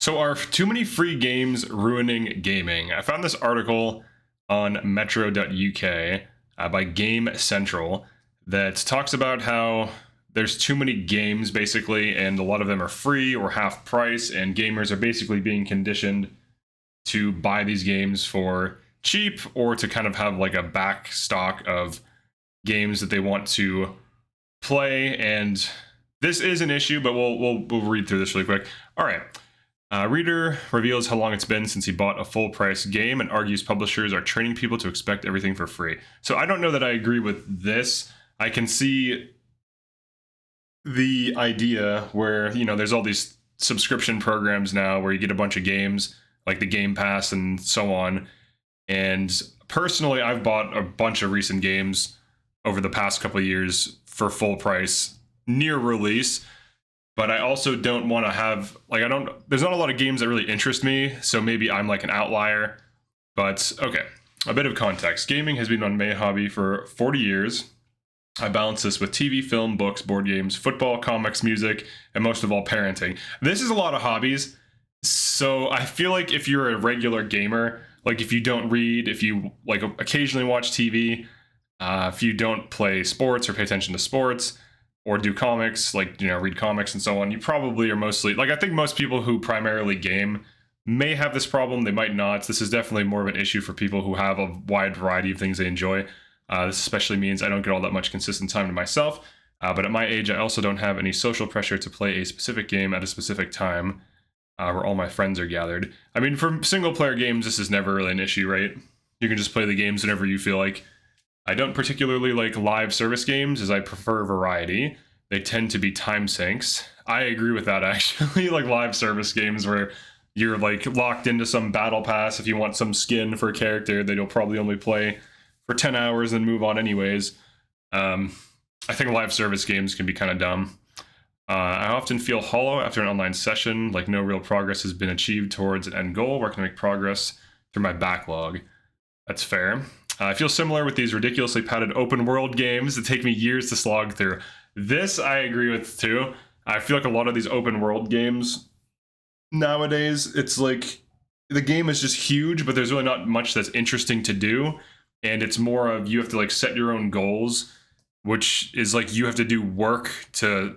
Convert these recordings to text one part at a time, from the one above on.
So, are too many free games ruining gaming? I found this article on metro.uk by Game Central that talks about how there's too many games basically, and a lot of them are free or half price, and gamers are basically being conditioned to buy these games for cheap or to kind of have like a back stock of games that they want to play. And this is an issue, but we'll read through this really quick. All right. Reader reveals how long it's been since he bought a full price game and argues publishers are training people to expect everything for free. So I don't know that I agree with this. I can see the idea where, there's all these subscription programs now where you get a bunch of games like the Game Pass and so on. And personally, I've bought a bunch of recent games over the past couple of years for full price near release. But I also don't want to have, there's not a lot of games that really interest me, so maybe I'm like an outlier. But okay, a bit of context. Gaming has been my main hobby for 40 years. I balance this with TV, film, books, board games, football, comics, music, and most of all, parenting. This is a lot of hobbies. So I feel like if you're a regular gamer, like if you don't read, if you like occasionally watch TV, if you don't play sports or pay attention to sports, or do comics, read comics and so on, you probably are mostly, I think most people who primarily game may have this problem, they might not. This is definitely more of an issue for people who have a wide variety of things they enjoy. This especially means I don't get all that much consistent time to myself, but at my age, I also don't have any social pressure to play a specific game at a specific time where all my friends are gathered. I mean, for single player games, this is never really an issue, right? You can just play the games whenever you feel like. I don't particularly like live service games, as I prefer variety. They tend to be time sinks. I agree with that, actually. Like live service games where you're locked into some battle pass. If you want some skin for a character that you'll probably only play for 10 hours and move on anyways. I think live service games can be kind of dumb. I often feel hollow after an online session, like no real progress has been achieved towards an end goal where I can make progress through my backlog. That's fair. I feel similar with these ridiculously padded open world games that take me years to slog through. This I agree with too. I feel like a lot of these open world games nowadays, it's like the game is just huge, but there's really not much that's interesting to do. And it's more of you have to set your own goals, which is you have to do work to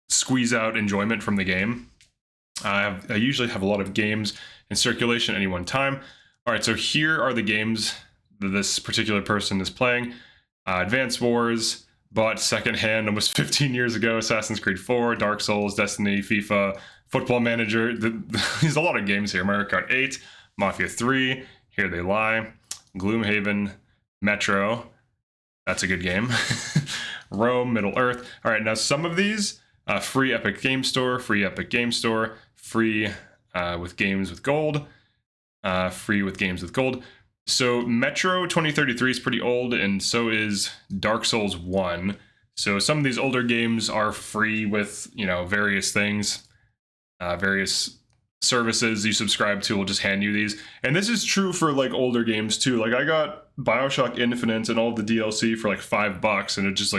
squeeze out enjoyment from the game. I usually have a lot of games in circulation at any one time. All right, so here are the games that this particular person is playing. Advance Wars, bought secondhand almost 15 years ago. Assassin's Creed 4, Dark Souls, Destiny, FIFA, Football Manager. There's a lot of games here. Mario Kart 8, Mafia 3, Here They Lie, Gloomhaven, Metro. That's a good game. Rome, Middle Earth. All right, now some of these, free Epic Game Store, free Epic Game Store, free with games with gold, free with games with gold. So Metro 2033 is pretty old, and so is Dark Souls 1. So some of these older games are free with, various things, various services you subscribe to will just hand you these. And this is true for older games too. I got BioShock Infinite and all of the DLC for $5, and it just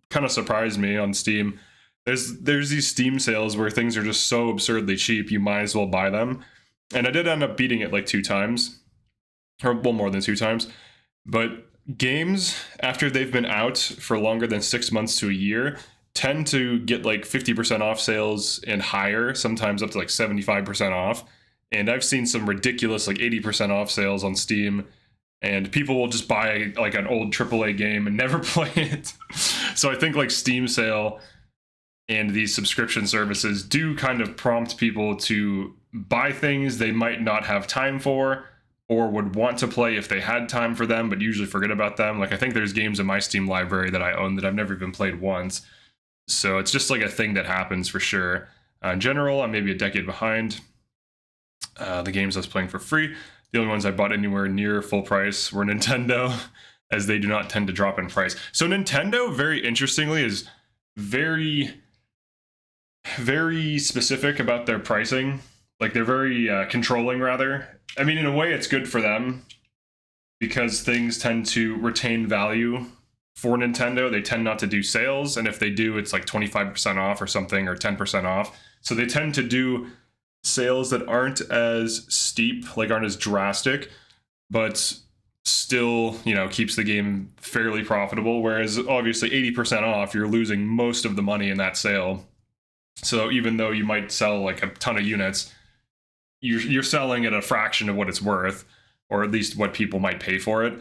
kind of surprised me on Steam. There's these Steam sales where things are just so absurdly cheap, you might as well buy them. And I did end up beating it 2 times. Or more than 2 times. But games, after they've been out for longer than 6 months to a year, tend to get 50% off sales and higher, sometimes up to 75% off. And I've seen some ridiculous 80% off sales on Steam, and people will just buy an old AAA game and never play it. So I think Steam sale and these subscription services do kind of prompt people to buy things they might not have time for, or would want to play if they had time for them, but usually forget about them. I think there's games in my Steam library that I own that I've never even played once. So it's just a thing that happens for sure. In general, I'm maybe a decade behind the games I was playing for free. The only ones I bought anywhere near full price were Nintendo, as they do not tend to drop in price. So Nintendo, very interestingly, is very, very specific about their pricing. They're very controlling, rather. I mean, in a way, it's good for them because things tend to retain value for Nintendo. They tend not to do sales, and if they do, it's 25% off or something, or 10% off. So they tend to do sales that aren't as steep, like aren't as drastic, but still, keeps the game fairly profitable. Whereas obviously 80% off, you're losing most of the money in that sale. So even though you might sell like a ton of units, you're selling at a fraction of what it's worth, or at least what people might pay for it.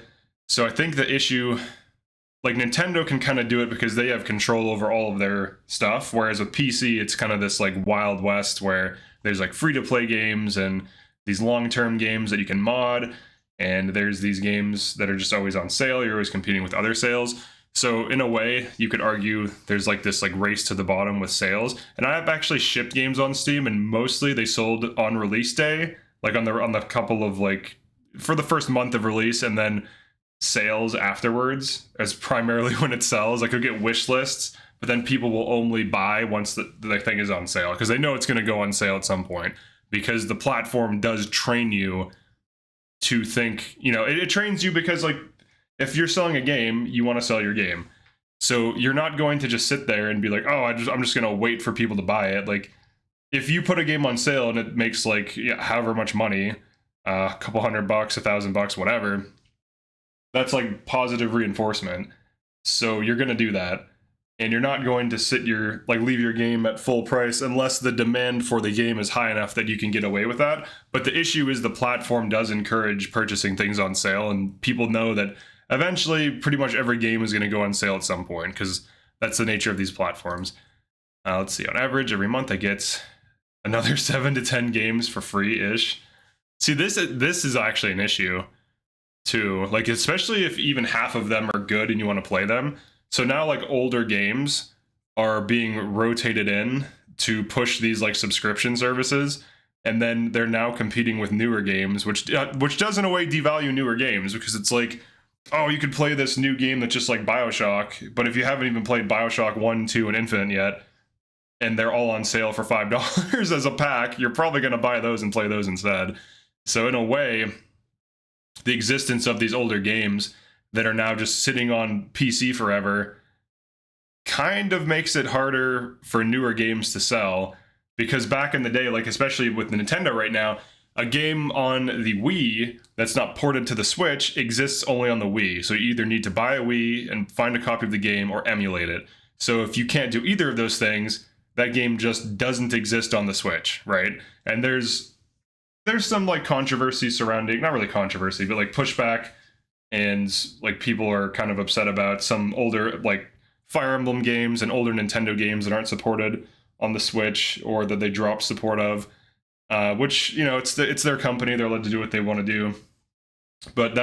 So I think the issue, like Nintendo can kind of do it because they have control over all of their stuff, whereas with PC it's kind of this like wild west where there's like free to play games and these long-term games that you can mod, and there's these games that are just always on sale. You're always competing with other sales. So in a way, you could argue there's like this like race to the bottom with sales. And I have actually shipped games on Steam, and mostly they sold on release day, like on the couple of like for the first month of release, and then sales afterwards as primarily when it sells. Like you'll get wish lists, but then people will only buy once the thing is on sale because they know it's going to go on sale at some point, because the platform does train you to think, it trains you because like if you're selling a game, you want to sell your game. So you're not going to just sit there and be like, oh, I'm just going to wait for people to buy it. Like if you put a game on sale and it makes like however much money, a couple $100, $1,000, whatever, that's like positive reinforcement. So you're going to do that. And you're not going to leave your game at full price unless the demand for the game is high enough that you can get away with that. But the issue is the platform does encourage purchasing things on sale, and people know that eventually pretty much every game is going to go on sale at some point because that's the nature of these platforms. Let's see, on average, every month I get another 7 to 10 games for free-ish. See, this is actually an issue too, like especially if even half of them are good and you want to play them. So now like older games are being rotated in to push these like subscription services, and then they're now competing with newer games, which does in a way devalue newer games, because it's like, oh, you could play this new game that's just like BioShock, but if you haven't even played BioShock 1, 2, and Infinite yet, and they're all on sale for $5 as a pack, you're probably going to buy those and play those instead. So in a way, the existence of these older games that are now just sitting on PC forever kind of makes it harder for newer games to sell, because back in the day, like especially with the Nintendo right now, a game on the Wii that's not ported to the Switch exists only on the Wii. So you either need to buy a Wii and find a copy of the game or emulate it. So if you can't do either of those things, that game just doesn't exist on the Switch, right? And there's some like controversy surrounding, not really controversy, but like pushback, and like people are kind of upset about some older like Fire Emblem games and older Nintendo games that aren't supported on the Switch, or that they dropped support of, which it's their company, they're allowed to do what they want to do. But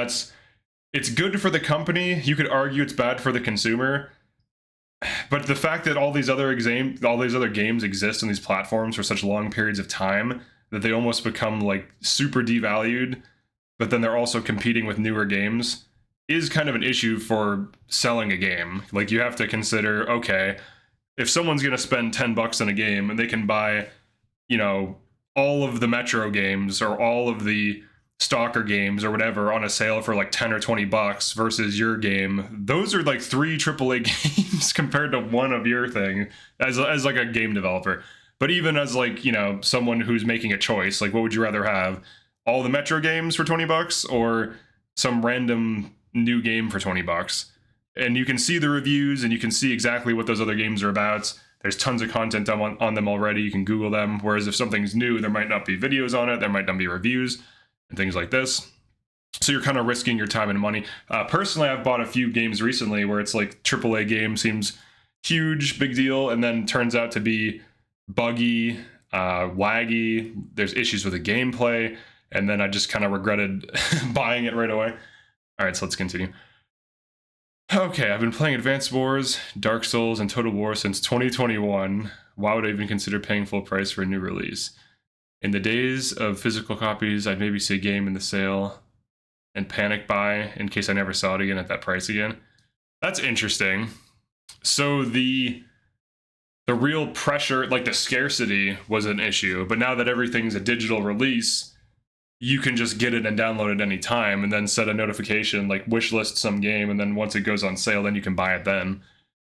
it's good for the company. You could argue it's bad for the consumer. But the fact that all these other games exist on these platforms for such long periods of time that they almost become like super devalued, but then they're also competing with newer games, is kind of an issue for selling a game. Like you have to consider, okay, if someone's going to spend $10 on a game and they can buy, all of the Metro games or all of the Stalker games or whatever on a sale for like 10 or $20 versus your game, those are like 3 AAA games compared to one of your thing as like a game developer. But even as like, someone who's making a choice, like what would you rather have? All the Metro games for $20 or some random new game for $20? And you can see the reviews and you can see exactly what those other games are about. There's tons of content on them already. You can Google them. Whereas if something's new, there might not be videos on it. There might not be reviews and things like this. So you're kind of risking your time and money. Personally, I've bought a few games recently where it's like AAA game seems huge, big deal, and then turns out to be buggy, laggy. There's issues with the gameplay. And then I just kind of regretted buying it right away. All right, so let's continue. Okay, I've been playing Advance Wars, Dark Souls, and Total War since 2021. Why would I even consider paying full price for a new release? In the days of physical copies, I'd maybe see a game in the sale and panic buy in case I never saw it again at that price again. That's interesting. So the real pressure, like the scarcity, was an issue. But now that everything's a digital release, you can just get it and download it any time, and then set a notification, like wishlist some game, and then once it goes on sale, then you can buy it then.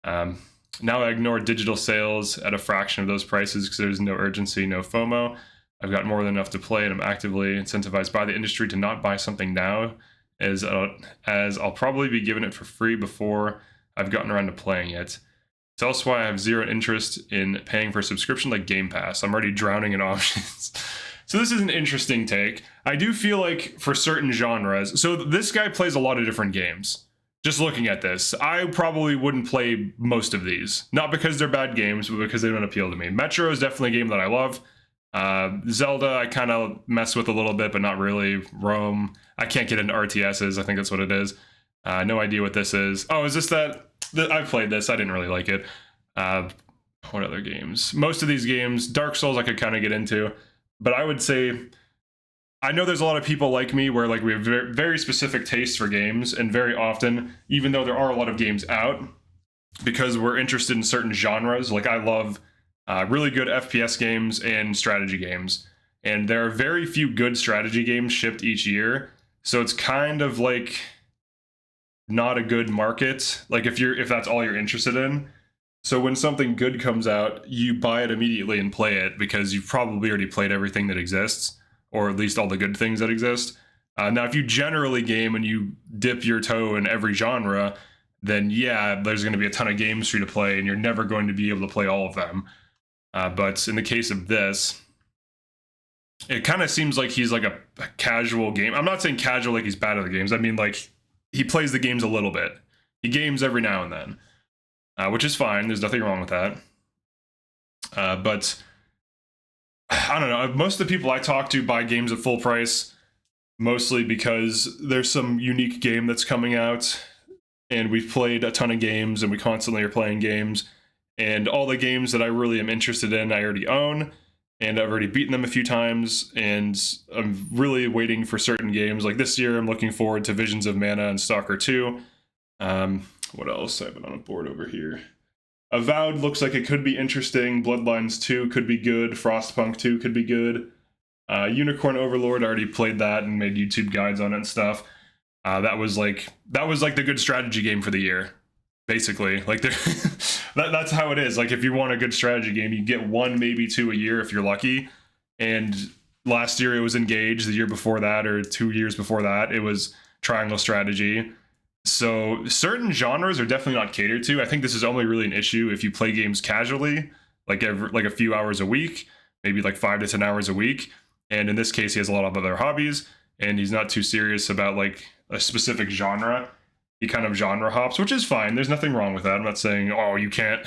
Now I ignore digital sales at a fraction of those prices because there's no urgency, no FOMO. I've got more than enough to play, and I'm actively incentivized by the industry to not buy something now, as I'll probably be given it for free before I've gotten around to playing it. It's also why I have zero interest in paying for a subscription like Game Pass. I'm already drowning in options. So this is an interesting take. I do feel like for certain genres, so this guy plays a lot of different games. Just looking at this, I probably wouldn't play most of these. Not because they're bad games, but because they don't appeal to me. Metro is definitely a game that I love. Zelda, I kind of mess with a little bit, but not really. Rome, I can't get into RTSs. I think that's what it is. No idea what this is. Oh, is this that? I've played this. I didn't really like it. What other games? Most of these games, Dark Souls, I could kind of get into, but I would say I know there's a lot of people like me where like we have very, very specific tastes for games, and very often, even though there are a lot of games out, because we're interested in certain genres, like I love really good FPS games and strategy games, and there are very few good strategy games shipped each year, so it's kind of like not a good market, like if that's all you're interested in. So when something good comes out, you buy it immediately and play it because you've probably already played everything that exists, or at least all the good things that exist. Now, if you generally game and you dip your toe in every genre, then yeah, there's going to be a ton of games for you to play, and you're never going to be able to play all of them. But in the case of this, it kind of seems like he's like a casual game. I'm not saying casual like he's bad at the games. I mean, like, he plays the games a little bit. He games every now and then, which is fine. There's nothing wrong with that. But I don't know. Most of the people I talk to buy games at full price, mostly because there's some unique game that's coming out, and we've played a ton of games, and we constantly are playing games. And all the games that I really am interested in, I already own, and I've already beaten them a few times, and I'm really waiting for certain games. Like this year, I'm looking forward to Visions of Mana and Stalker 2. What else? I have it on a board over here. Avowed looks like it could be interesting. Bloodlines 2 could be good. Frostpunk 2 could be good. Unicorn Overlord, I already played that and made YouTube guides on it and stuff. That was like the good strategy game for the year, basically. Like that's how it is. Like if you want a good strategy game, you get one, maybe two a year if you're lucky. And last year it was Engage. The year before that, or 2 years before that, it was Triangle Strategy. So certain genres are definitely not catered to. I think this is only really an issue if you play games casually, like a few hours a week, maybe like 5 to 10 hours a week. And in this case, he has a lot of other hobbies, and he's not too serious about like a specific genre. He kind of genre hops, which is fine. There's nothing wrong with that. I'm not saying, oh, you can't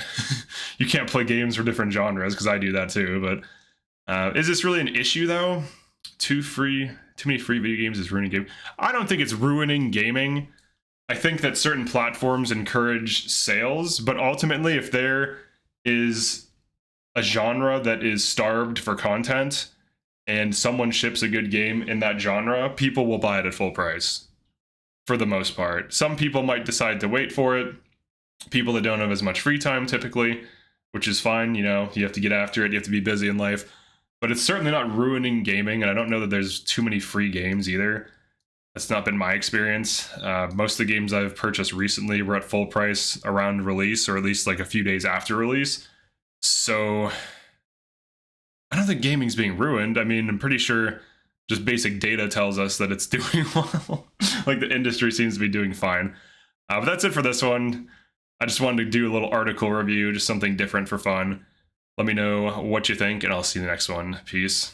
you can't play games for different genres, because I do that too. But is this really an issue though? Too many free video games is ruining game. I don't think it's ruining gaming. I think that certain platforms encourage sales, but ultimately, if there is a genre that is starved for content and someone ships a good game in that genre, people will buy it at full price for the most part. Some people might decide to wait for it. People that don't have as much free time typically, which is fine. You know, you have to get after it. You have to be busy in life, but it's certainly not ruining gaming. And I don't know that there's too many free games either. That's not been my experience. Most of the games I've purchased recently were at full price around release, or at least like a few days after release. So I don't think gaming's being ruined. I mean, I'm pretty sure just basic data tells us that it's doing well. Like the industry seems to be doing fine. But that's it for this one. I just wanted to do a little article review, just something different for fun. Let me know what you think, and I'll see you in the next one. Peace.